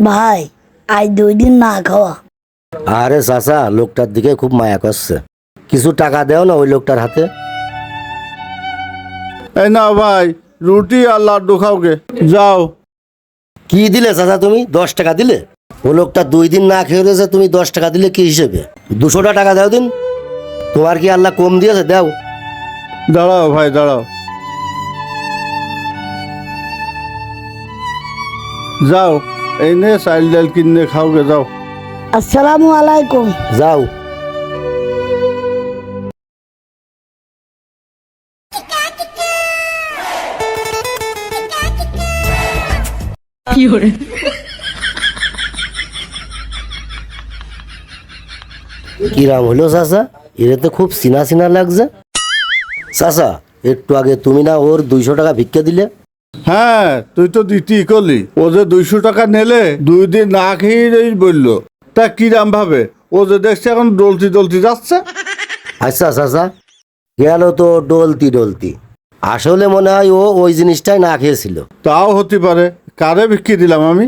ভাই আজ 2 দিন না খাওয়া। আরে চাচা, লোকটার দিকে খুব মায়া করছে, কিছু টাকা দেও না ওই লোকটার হাতে। এই না ভাই, রুটি আর লাড্ডু খাওগে, যাও। কি দিলে চাচা তুমি? 10 টাকা দিলে? ও লোকটা 2 দিন না খেয়ে রয়েছে, তুমি 10 টাকা দিলে কি হিসেবে? 200টা টাকা দাও দিন। তোমার কি আল্লাহ কম দিয়েছে? দাও। দাঁড়াও ভাই, দাঁড়াও। যাও, এই নে চাইল ডাল কিনে খাওগে, যাও। আসসালামু আলাইকুম। যাও। কিরাম হলো চাচা? এর তো খুব চিনা চিনা লাগছে। চাচা, একটু আগে তুমি না ওর 200 টাকা ভিক্ষা দিলে? হ্যাঁ, তুই তো দিতেই করলি। ও যে 200 টাকা নেলে 2 দিন না খেয়েই বললো, তা কিরাম ভাবে ও যে দেখছে এখন ডলতি ডলতি যাচ্ছে। আচ্ছা চাচা, গেল তো ডলতি ডলতি, আসলে মনে হয় ও ওই জিনিসটাই না খেয়েছিল। তাও হতে পারে, কারে বিক্রি দিলাম আমি।